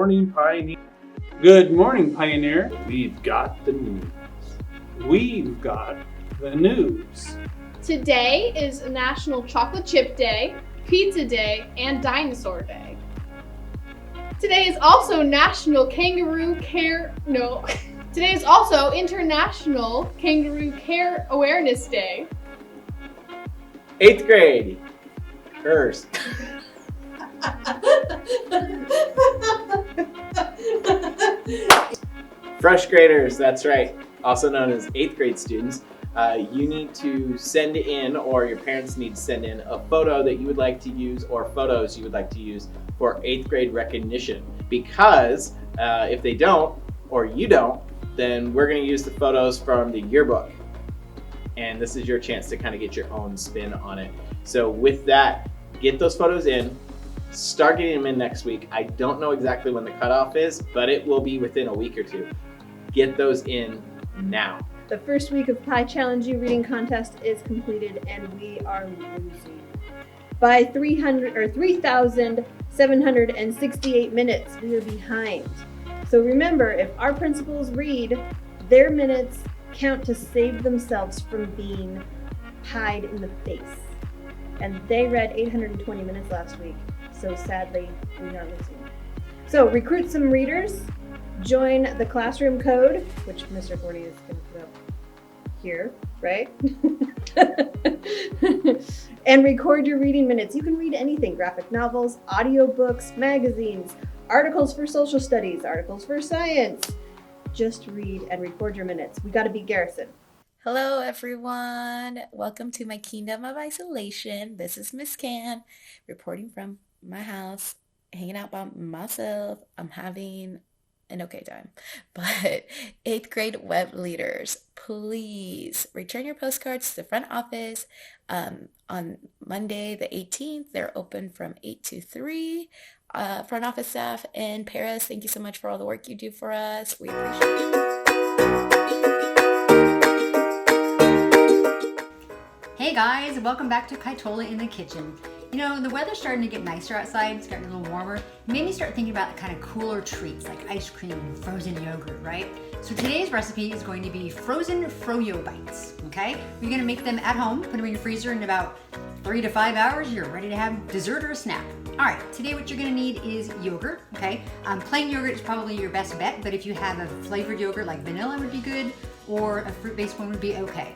morning, Pioneer. Good morning, Pioneer. We've got the news. We've got the news. Today is National Chocolate Chip Day, Pizza Day, and Dinosaur Day. Today is also Today is also International Kangaroo Care Awareness Day. 8th grade. First. Fresh graders, that's right. Also known as 8th grade students. You need to send in, or your parents need to send in, a photo that you would like to use, or photos you would like to use for 8th grade recognition. Because if they don't, or you don't, then we're going to use the photos from the yearbook. And this is your chance to kind of get your own spin on it. So with that, get those photos in. Start getting them in next week. I don't know exactly when the cutoff is, but it will be within a week or two. Get those in now. The first week of Pie Challenge You Reading Contest is completed and we are losing by 3,768 minutes. We are behind. So remember, if our principals read, their minutes count to save themselves from being pied in the face. And they read 820 minutes last week. So sadly, we are losing. So recruit some readers, join the classroom code, which Mr. Forney is going to put up here, right? And record your reading minutes. You can read anything: graphic novels, audiobooks, magazines, articles for social studies, articles for science. Just read and record your minutes. We got to beat Garrison. Hello everyone, welcome to my kingdom of isolation. This is Miss Can reporting from my house, hanging out by myself. I'm having an okay time. But 8th grade web leaders, please return your postcards to the front office on Monday the 18th. They're open from 8 to 3. Front office staff in Paris, thank you so much for all the work you do for us. We appreciate it. Hey guys, welcome back to Kaitola in the Kitchen. You know, the weather's starting to get nicer outside, it's getting a little warmer. It made me start thinking about the kind of cooler treats like ice cream and frozen yogurt, right? So today's recipe is going to be frozen froyo bites, okay? You're gonna make them at home, put them in your freezer in about 3 to 5 hours, you're ready to have dessert or a snack. All right, today what you're gonna need is yogurt, okay? Plain yogurt is probably your best bet, but if you have a flavored yogurt like vanilla would be good, or a fruit-based one would be okay.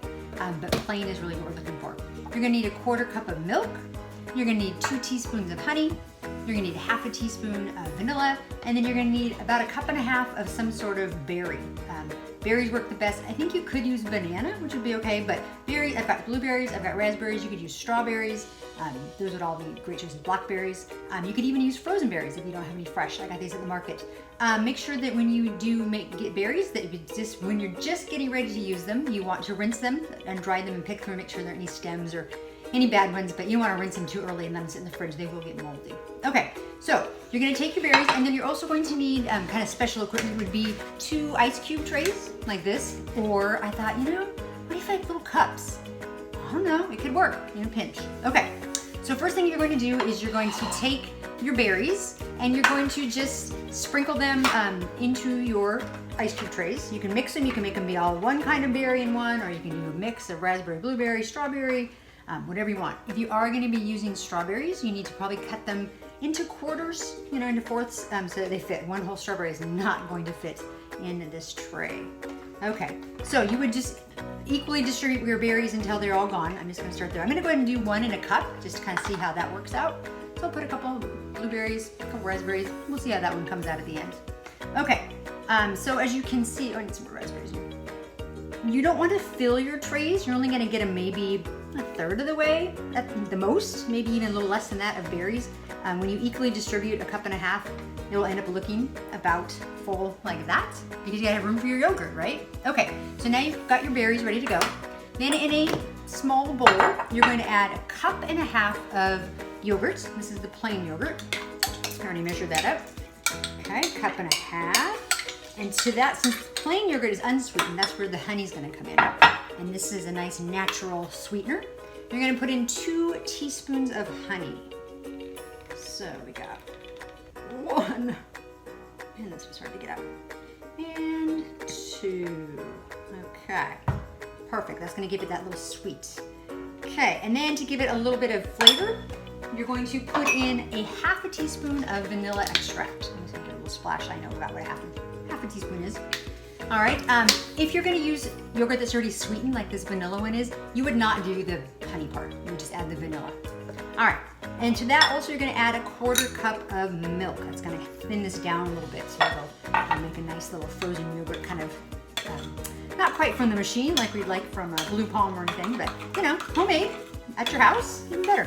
But plain is really what we're looking for. You're gonna need a 1/4 cup of milk. You're gonna need 2 teaspoons of honey. You're gonna need 1/2 teaspoon of vanilla, and then you're gonna need about 1.5 cups of some sort of berry. Berries work the best. I think you could use banana, which would be okay, but berry, I've got blueberries, I've got raspberries, you could use strawberries. Those would all be great choices. Blackberries. You could even use frozen berries if you don't have any fresh. I got these at the market. Make sure that when you do get berries, that when you're just getting ready to use them, you want to rinse them and dry them and pick them and make sure there aren't any stems or any bad ones, but you don't want to rinse them too early and let them sit in the fridge. They will get moldy. Okay, so you're going to take your berries, and then you're also going to need kind of special equipment. Would be 2 ice cube trays like this, or I thought, what if I have little cups? I don't know, it could work in a pinch. Okay, so first thing you're going to do is you're going to take your berries and you're going to just sprinkle them into your ice cube trays. You can mix them, you can make them be all one kind of berry in one, or you can do a mix of raspberry, blueberry, strawberry, whatever you want. If you are going to be using strawberries, you need to probably cut them into quarters, into fourths, so that they fit. One whole strawberry is not going to fit in this tray. Okay, so you would just equally distribute your berries until they're all gone. I'm just going to start there. I'm going to go ahead and do 1 in a cup, just to kind of see how that works out. So I'll put a couple blueberries, a couple raspberries. We'll see how that one comes out at the end. Okay, so as you can see, I need some more raspberries here. You don't want to fill your trays. You're only going to get them maybe 1/3 of the way at the most, maybe even a little less than that of berries. When you equally distribute 1.5 cups, it'll end up looking about full like that, because you gotta have room for your yogurt, right? Okay, so now you've got your berries ready to go. Then in a small bowl, you're going to add 1.5 cups of yogurt. This is the plain yogurt. I already measured that up. Okay, 1.5 cups. And to that, since plain yogurt is unsweetened, that's where the honey's gonna come in. And this is a nice natural sweetener. You're gonna put in 2 teaspoons of honey. So we got 1, And this was hard to get out. And 2. Okay. Perfect. That's going to give it that little sweet. Okay, and then to give it a little bit of flavor, you're going to put in a half a teaspoon of vanilla extract. I'm just going to get a little splash. I know about what half a teaspoon is. All right, if you're going to use yogurt that's already sweetened like this vanilla one is, you would not do the honey part. You would just add the vanilla. All right, and to that also you're going to add a 1/4 cup of milk. That's going to thin this down a little bit so it'll make a nice little frozen yogurt kind of, not quite from the machine like we'd like from a Blue Palm or anything, but you know, homemade at your house, even better.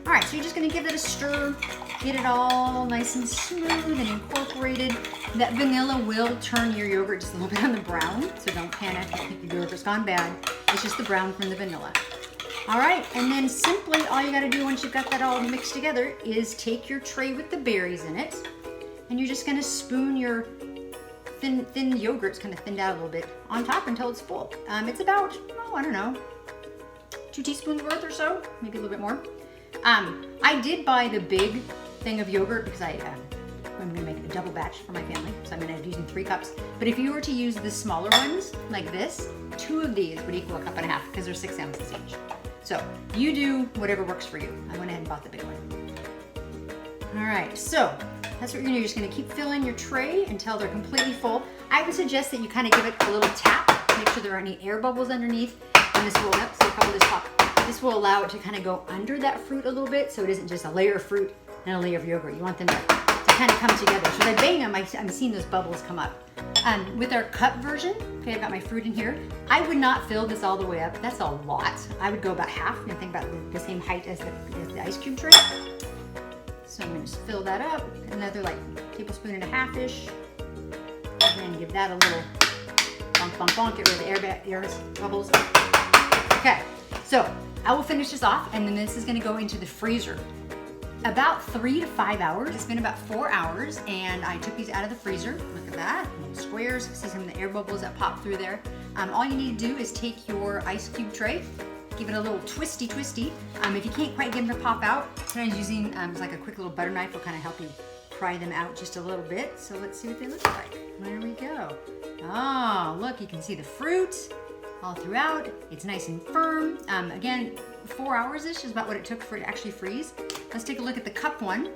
All right, so you're just going to give it a stir, get it all nice and smooth and incorporated. That vanilla will turn your yogurt just a little bit on the brown, so don't panic. Don't think your yogurt's gone bad. It's just the brown from the vanilla. All right, and then simply all you got to do once you've got that all mixed together is take your tray with the berries in it, and you're just going to spoon your thin yogurt's kind of thinned out a little bit on top until it's full. It's about, I don't know, 2 teaspoons worth or so, maybe a little bit more. I did buy the big thing of yogurt because I'm going to make a double batch for my family, so I'm going to end up using 3 cups. But if you were to use the smaller ones, like this, 2 of these would equal 1.5 cups because they're 6 ounces each. So you do whatever works for you. I went ahead and bought the big one. All right, so that's what you're going to do. You're just going to keep filling your tray until they're completely full. I would suggest that you kind of give it a little tap, make sure there aren't any air bubbles underneath, and this will, so cover this top. This will allow it to kind of go under that fruit a little bit, so it isn't just a layer of fruit and a layer of yogurt. You want them to kind of come together. So as I bang them, I'm seeing those bubbles come up. With our cup version, okay, I've got my fruit in here. I would not fill this all the way up. That's a lot. I would go about half, and think about the same height as the ice cube tray. So I'm going to just fill that up, another like 1.5 tablespoons-ish, and then give that a little bonk, bonk, bonk, get rid of the air bubbles. Okay, so I will finish this off, and then this is going to go into the freezer. About 3 to 5 hours. It's been about 4 hours, and I took these out of the freezer. Look at that, little squares. See some of the air bubbles that pop through there. All you need to do is take your ice cube tray, give it a little twisty. If you can't quite get them to pop out, sometimes using like a quick little butter knife will kind of help you pry them out just a little bit. So let's see what they look like. There we go. Oh, look, you can see the fruit all throughout. It's nice and firm. Again, 4 hours-ish is about what it took for it to actually freeze. Let's take a look at the cup one.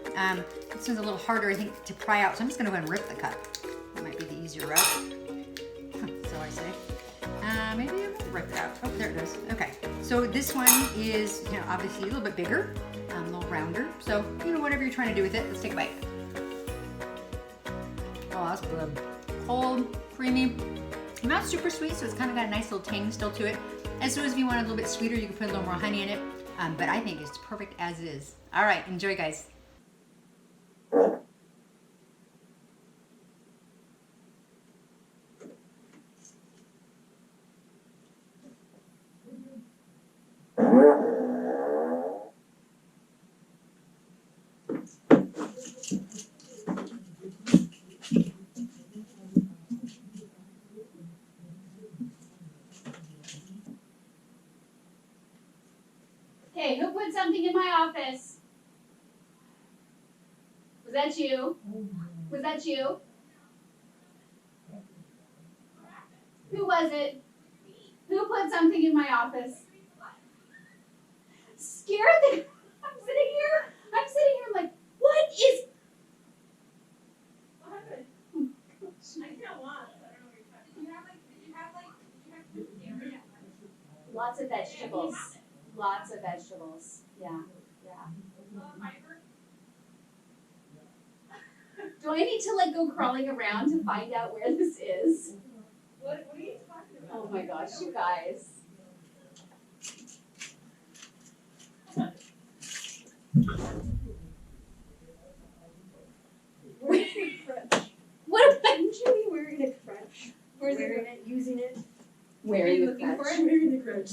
This one's a little harder, I think, to pry out, so I'm just gonna go ahead and rip the cup. That might be the easier route. So I say. Maybe I'm gonna rip it out. Oh, there it goes. Okay, so this one is, obviously a little bit bigger, a little rounder. So, whatever you're trying to do with it, let's take a bite. Oh, that's good. Cold, creamy. Not super sweet, so it's kind of got a nice little tang still to it. As soon as if you want it a little bit sweeter, you can put a little more honey in it. But I think it's perfect as is. All right, enjoy, guys. Okay, who put something in my office? Was that you? Was that you? Who was it? Who put something in my office? Scared the... I'm sitting here like, what is... What happened? I can't watch. I don't know what you're talking about. Did you have lots of vegetables. Lots of vegetables. Yeah. Do I need to go crawling around to find out where this is? What are you talking about? Oh my gosh, you guys. What am I doing? Wearing a crutch. Wearing it, using it. Wearing the crutch. Wearing the crutch.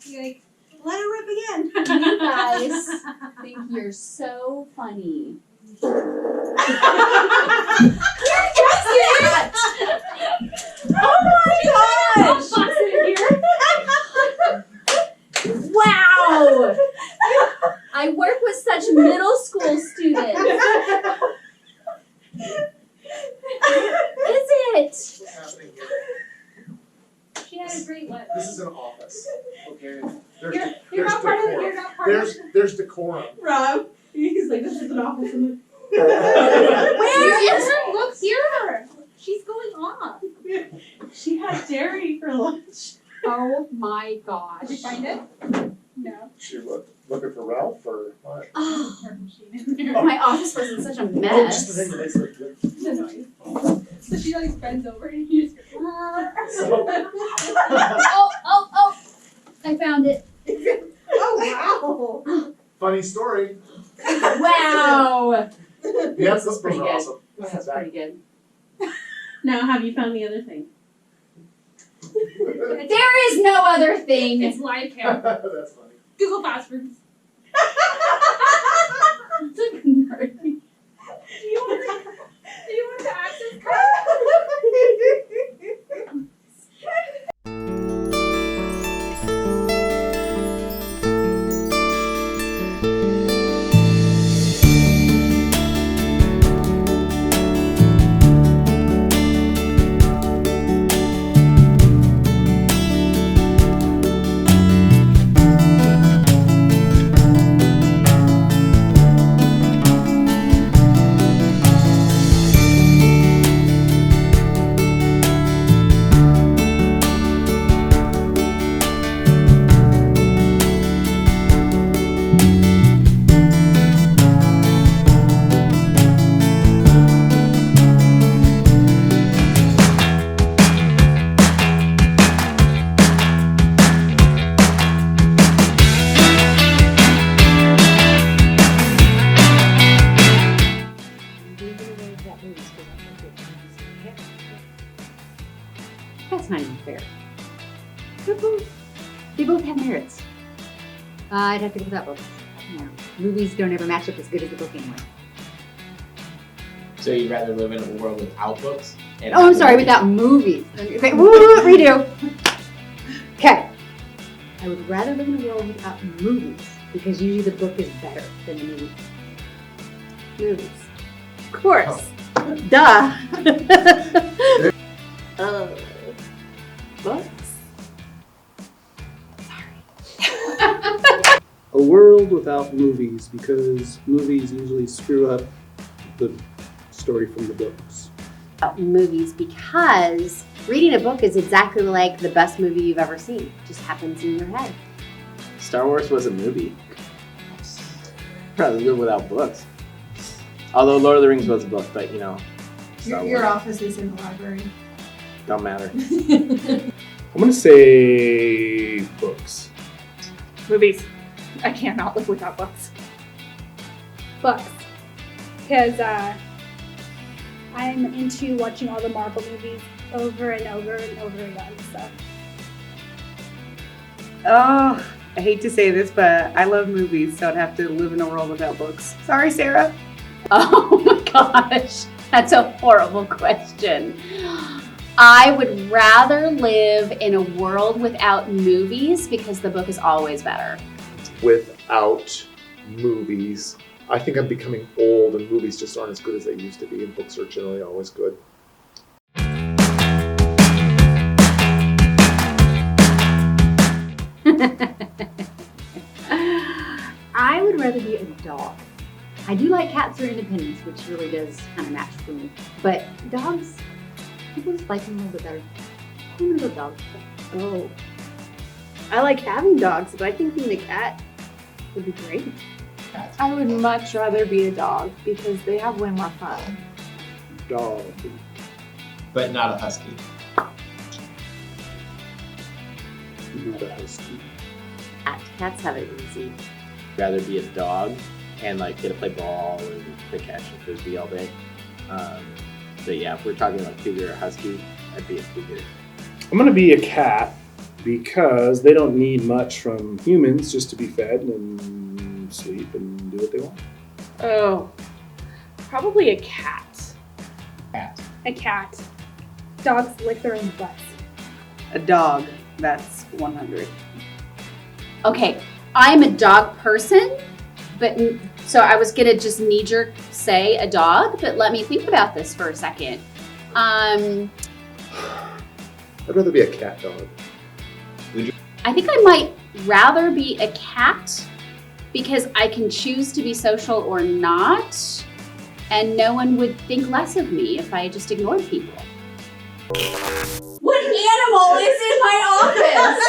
You're like, let it rip again. You guys think you're so funny. Where was it? Oh my gosh! Wow! I work with such middle school students. had a great one. This is an office, okay? You're There's not part of decorum. you're not part of There's decorum. Rob, he's like, this is an office. Where is her? Look here. She's going off. She had dairy for lunch. Oh my gosh. Did you find it? No. She looking for Ralph or what? Oh, Her machine in there. my office was in such a Oh, just the mess. thing that makes it good. The noise. So she like bends over and you just go. Oh, I found it. Oh wow. Funny story. Wow. Yes, This is pretty those are good. awesome. That's pretty good. Now have you found the other thing? There is no other thing. It's live camera. That's funny. Google passwords. It's like nerd. Do you want to access That's not even fair. They both have merits. I'd have to go with that book. Yeah. Movies don't ever match up as good as the book anyway. So you'd rather live in a world without books? And Oh, I'm have sorry, movies? without movies. Okay, woo, redo. Okay. I would rather live in a world without movies because usually the book is better than the movie. Movies. Of course. Duh. Books. A world without movies, because movies usually screw up the story from the books. Movies, because reading a book is exactly like the best movie you've ever seen. It just happens in your head. Star Wars was a movie. Probably live without books. Although Lord of the Rings was a book, but you know, Star Your Wars. office is in the library. Don't matter. I'm gonna say books. Movies. I cannot live without books. Books. Because I'm into watching all the Marvel movies over and over and over again. So Oh, I hate to say this, but I love movies, so I'd have to live in a world without books. Sorry, Sarah. Oh my gosh, that's a horrible question. I would rather live in a world without movies because the book is always better. Without movies, I think I'm becoming old and movies just aren't as good as they used to be, and books are generally always good. I would rather be a dog. I do like cats or independence, which really does kind of match for me. But dogs, people just like them a little bit better. I'm gonna go dog. Oh. I like having dogs, but I think being a cat would be great. I would much rather be a dog because they have way more fun. Dog. But not a husky. Not a husky. Cats have it easy. Rather be a dog and like get to play ball and play catch and frisbee all day. But yeah, if we're talking like cougar or husky, I'd be a cougar. I'm gonna be a cat because they don't need much from humans just to be fed and sleep and do what they want. Oh, probably a cat. Cat. a cat. Dogs lick their own butts. A dog. That's 100. Okay, I'm a dog person, but so I was gonna just knee-jerk say a dog, but let me think about this for a second. I'd rather be a cat dog. I think I might rather be a cat because I can choose to be social or not, and no one would think less of me if I just ignored people. What animal is in my office?